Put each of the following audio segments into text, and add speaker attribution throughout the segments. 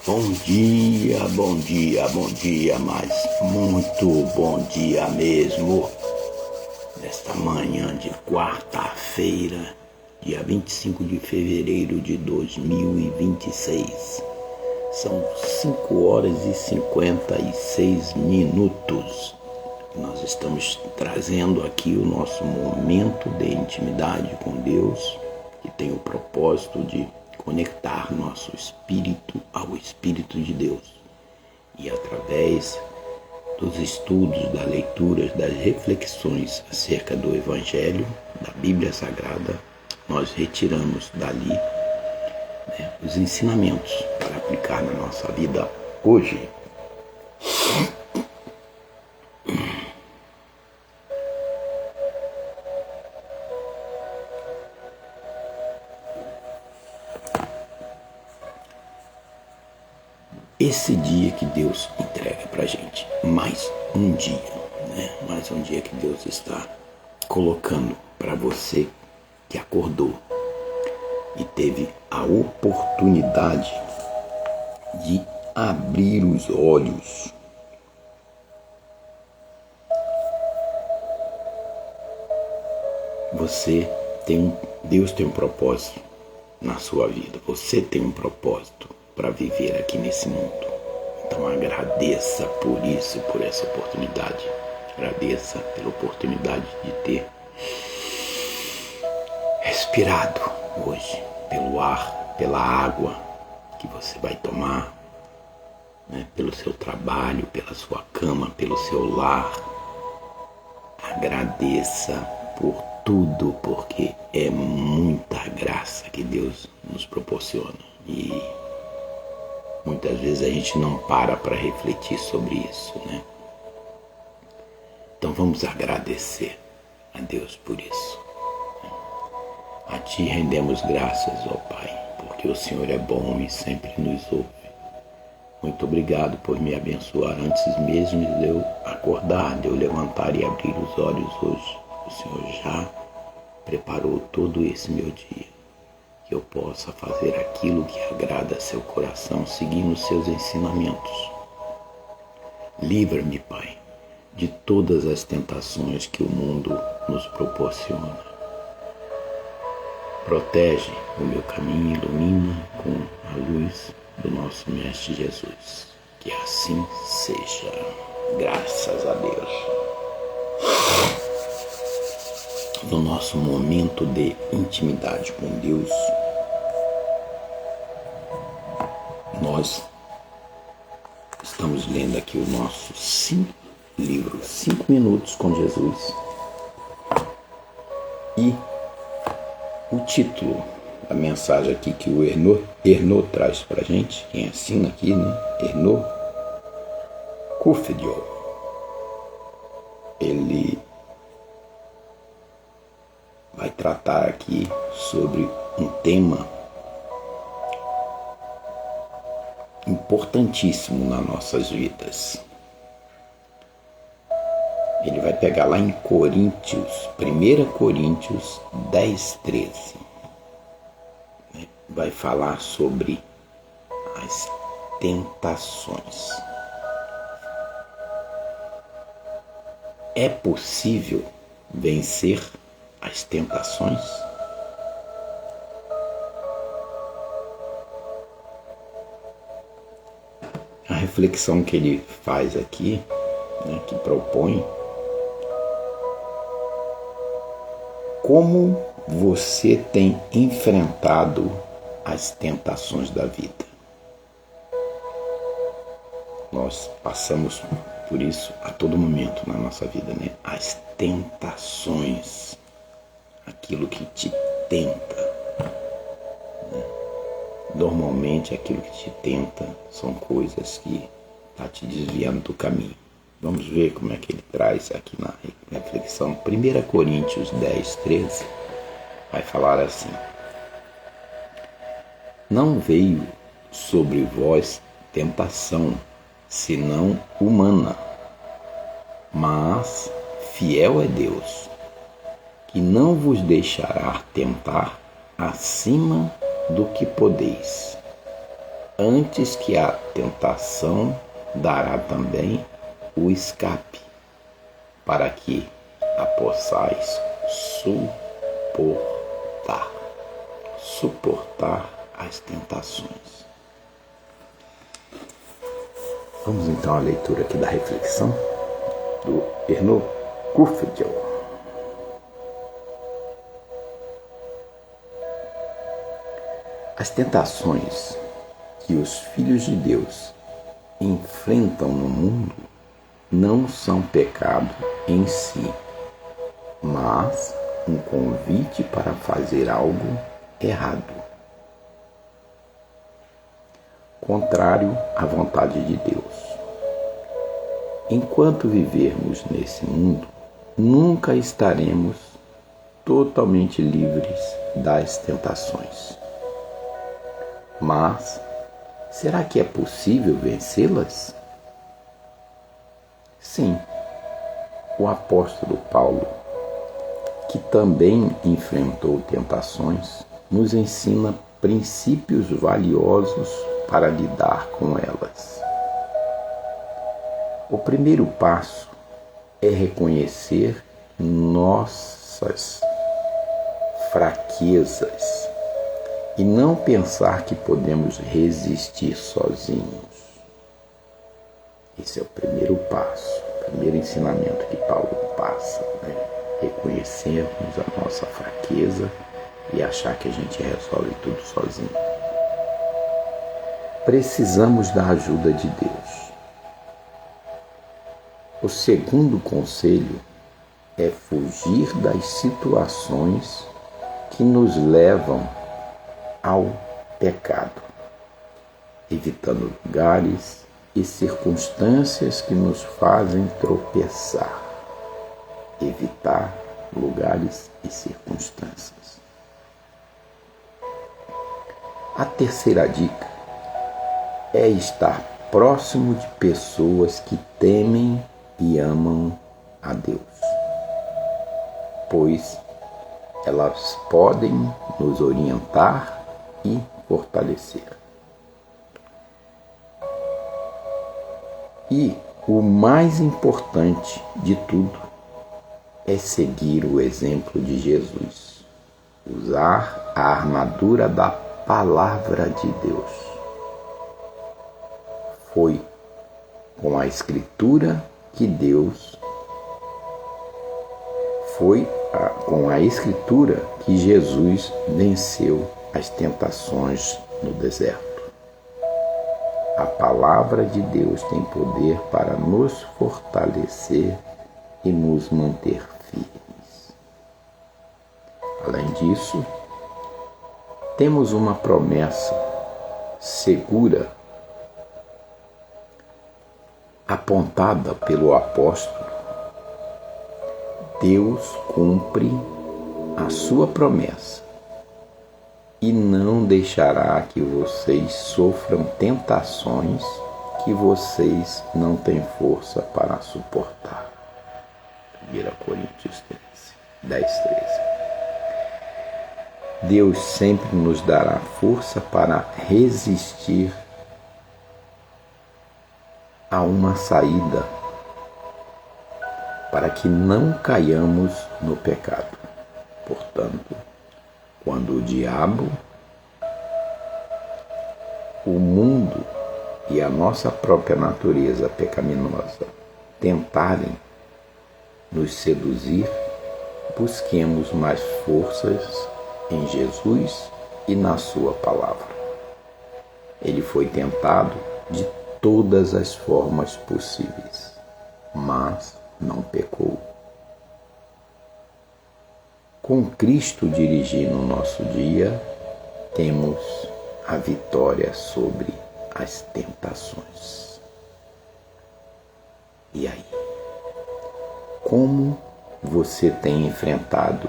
Speaker 1: Bom dia, mas muito bom dia mesmo. Nesta manhã de quarta-feira, dia 25 de fevereiro de 2026. São 5 horas e 56 minutos. Nós estamos trazendo aqui o nosso momento de intimidade com Deus, que tem o propósito de conectar nosso espírito ao Espírito de Deus. E através dos estudos, das leituras, das reflexões acerca do Evangelho, da Bíblia Sagrada, nós retiramos dali os ensinamentos para aplicar na nossa vida hoje. Esse dia que Deus entrega pra gente, mais um dia, mais um dia que Deus está colocando para você que acordou e teve a oportunidade de abrir os olhos. Deus tem um propósito na sua vida, você tem um propósito para viver aqui nesse mundo. Então agradeça por isso, por essa oportunidade. Agradeça pela oportunidade de ter respirado hoje, pelo ar, pela água que você vai tomar, pelo seu trabalho, pela sua cama, pelo seu lar. Agradeça por tudo, porque é muita graça que Deus nos proporciona. E muitas vezes a gente não para refletir sobre isso, Então vamos agradecer a Deus por isso. A Ti rendemos graças, ó Pai, porque o Senhor é bom e sempre nos ouve. Muito obrigado por me abençoar antes mesmo de eu acordar, de eu levantar e abrir os olhos hoje. O Senhor já preparou todo esse meu dia, que eu possa fazer aquilo que agrada a seu coração, seguindo os seus ensinamentos. Livra-me, Pai, de todas as tentações que o mundo nos proporciona. Protege o meu caminho, ilumina com a luz do nosso Mestre Jesus. Que assim seja. Graças a Deus. No nosso momento de intimidade com Deus, nós estamos lendo aqui o nosso livro 5 Minutos com Jesus. E o título da mensagem aqui que o Ernô traz pra gente, quem assina aqui, Ernô Kufediol, ele vai tratar aqui sobre um tema importantíssimo nas nossas vidas. Ele vai pegar lá em Coríntios, 1 Coríntios 10:13. Vai falar sobre as tentações. É possível vencer as tentações? A reflexão que ele faz aqui, que propõe, como você tem enfrentado as tentações da vida. Nós passamos por isso a todo momento na nossa vida, As tentações, aquilo que te tenta. Normalmente aquilo que te tenta são coisas que estão te desviando do caminho. Vamos ver como é que ele traz aqui na reflexão. 1 Coríntios 10:13 vai falar assim: Não veio sobre vós tentação, senão humana, mas fiel é Deus, que não vos deixará tentar acima do que podeis, antes que a tentação dará também o escape, para que a possais suportar as tentações. Vamos então à leitura aqui da reflexão do Erno Kufdel. As tentações que os filhos de Deus enfrentam no mundo não são pecado em si, mas um convite para fazer algo errado, contrário à vontade de Deus. Enquanto vivermos nesse mundo, nunca estaremos totalmente livres das tentações. Mas será que é possível vencê-las? Sim, o apóstolo Paulo, que também enfrentou tentações, nos ensina princípios valiosos para lidar com elas. O primeiro passo é reconhecer nossas fraquezas e não pensar que podemos resistir sozinhos. Esse é o primeiro passo, o primeiro ensinamento que Paulo passa, reconhecermos a nossa fraqueza e achar que a gente resolve tudo sozinho. Precisamos da ajuda de Deus. O segundo conselho é fugir das situações que nos levam ao pecado, evitando lugares e circunstâncias que nos fazem tropeçar. Evitar lugares e circunstâncias. A terceira dica é estar próximo de pessoas que temem e amam a Deus, pois elas podem nos orientar e fortalecer. E o mais importante de tudo é seguir o exemplo de Jesus, usar a armadura da Palavra de Deus. Foi com a Escritura que Jesus venceu as tentações no deserto. A Palavra de Deus tem poder para nos fortalecer e nos manter firmes. Além disso, temos uma promessa segura apontada pelo apóstolo. Deus cumpre a sua promessa e não deixará que vocês sofram tentações que vocês não têm força para suportar. 1 Coríntios 10:13. Deus sempre nos dará força para resistir a uma saída, para que não caiamos no pecado. Portanto, quando o diabo, o mundo e a nossa própria natureza pecaminosa tentarem nos seduzir, busquemos mais forças em Jesus e na sua palavra. Ele foi tentado de todas as formas possíveis, mas não pecou. Com Cristo dirigindo o nosso dia, temos a vitória sobre as tentações. E aí? Como você tem enfrentado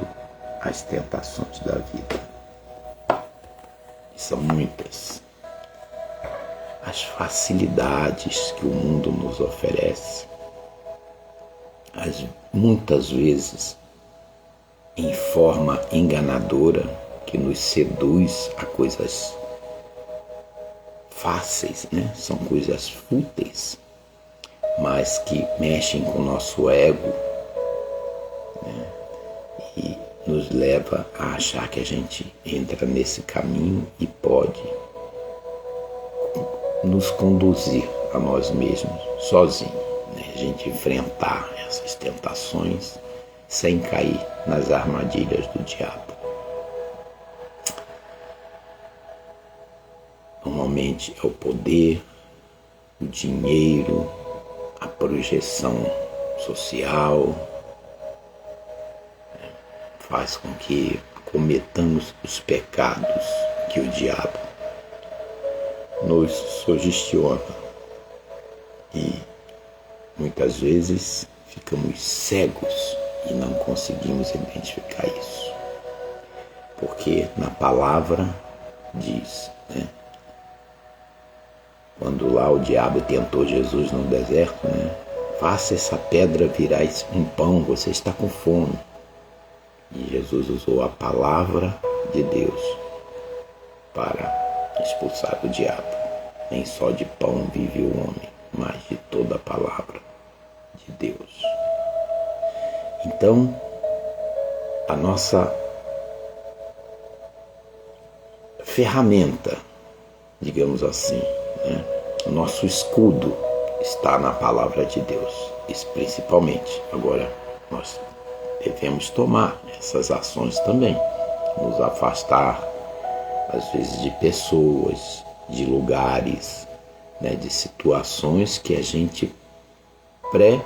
Speaker 1: as tentações da vida? E são muitas. As facilidades que o mundo nos oferece, muitas vezes em forma enganadora, que nos seduz a coisas fáceis, né? São coisas fúteis, mas que mexem com o nosso ego, né? E nos leva a achar que a gente entra nesse caminho e pode nos conduzir a nós mesmos sozinho, né? A gente enfrentar essas tentações sem cair nas armadilhas do diabo. Normalmente é o poder, o dinheiro, a projeção social, faz com que cometamos os pecados que o diabo nos sugestiona e muitas vezes ficamos cegos e não conseguimos identificar isso, porque na palavra diz, né? Quando lá o diabo tentou Jesus no deserto, né? Faça essa pedra virar um pão, você está com fome. E Jesus usou a palavra de Deus para expulsar o diabo. Nem só de pão vive o homem, mas de toda a palavra de Deus. Então, a nossa ferramenta, digamos assim, né? O nosso escudo está na palavra de Deus, isso principalmente. Agora, nós devemos tomar essas ações também, nos afastar, às vezes, de pessoas, de lugares, né? De situações que a gente pré-ver,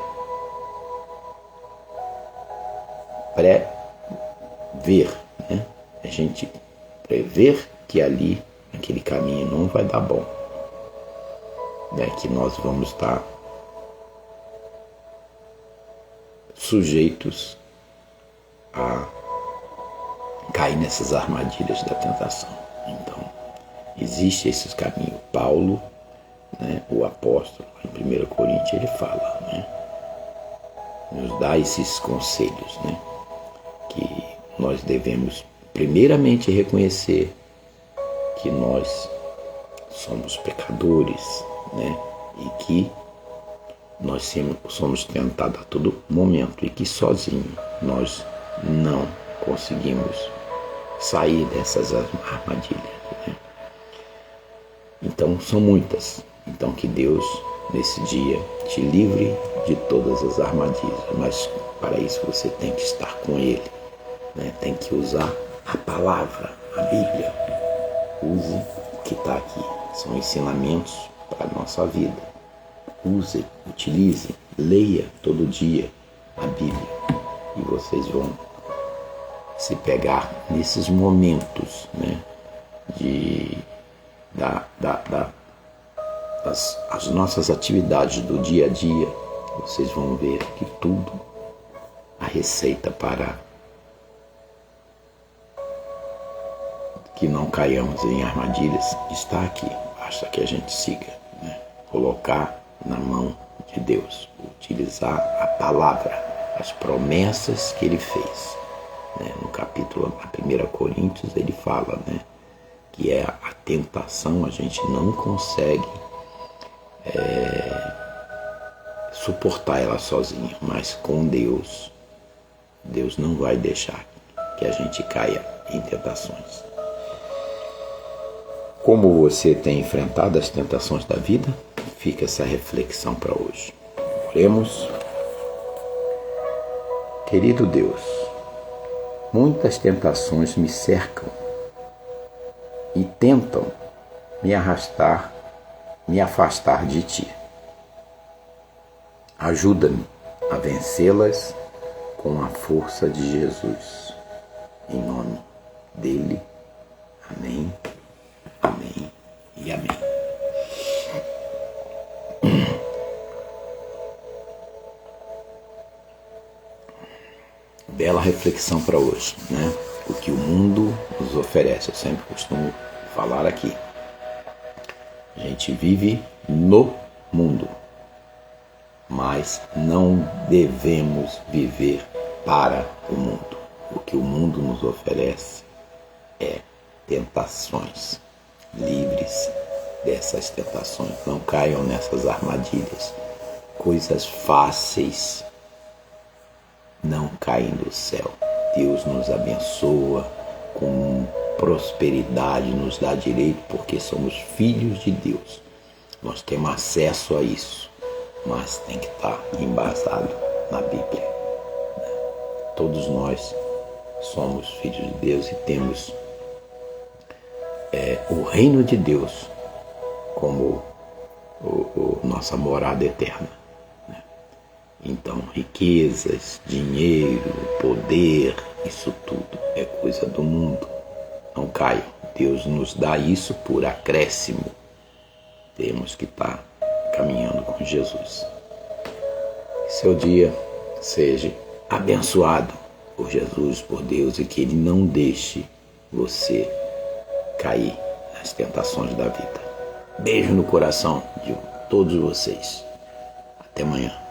Speaker 1: né? A gente prever que ali, aquele caminho não vai dar bom, né? Que nós vamos estar sujeitos a cair nessas armadilhas da tentação. Então, existe esse caminho. Paulo, né, o apóstolo, em 1 Coríntios, ele fala, né, nos dá esses conselhos, né, que nós devemos primeiramente reconhecer que nós somos pecadores, né, e que nós somos tentados a todo momento e que sozinho nós não conseguimos sair dessas armadilhas, né? Então são muitas. Então que Deus nesse dia te livre de todas as armadilhas, mas para isso você tem que estar com Ele, né? Tem que usar a palavra, a Bíblia. Use o que está aqui, são ensinamentos para a nossa vida. Use, utilize, leia todo dia a Bíblia e vocês vão se pegar nesses momentos, né, as nossas atividades do dia a dia. Vocês vão ver que tudo, a receita para que não caiamos em armadilhas está aqui. Basta que a gente siga, né? Colocar na mão de Deus, utilizar a palavra, as promessas que Ele fez, né? No capítulo, na 1 Coríntios, ele fala, né, que é a tentação, a gente não consegue suportar ela sozinho, mas com Deus, Deus não vai deixar que a gente caia em tentações. Como você tem enfrentado as tentações da vida? Fica essa reflexão para hoje. Oremos. Querido Deus, muitas tentações me cercam e tentam me afastar de Ti. Ajuda-me a vencê-las com a força de Jesus. Em nome dele, amém, amém e amém. Bela reflexão para hoje, né? O que o mundo nos oferece. Eu sempre costumo falar aqui. A gente vive no mundo, mas não devemos viver para o mundo. O que o mundo nos oferece é tentações livres dessas tentações, não caiam nessas armadilhas. Coisas fáceis não caem do céu. Deus nos abençoa com prosperidade, nos dá direito porque somos filhos de Deus. Nós temos acesso a isso, mas tem que estar embasado na Bíblia. Todos nós somos filhos de Deus e temos o reino de Deus como nossa morada eterna. Então, riquezas, dinheiro, poder, isso tudo é coisa do mundo. Não caiam. Deus nos dá isso por acréscimo. Temos que estar caminhando com Jesus. Que seu dia seja abençoado por Jesus, por Deus, e que Ele não deixe você cair nas tentações da vida. Beijo no coração de todos vocês. Até amanhã.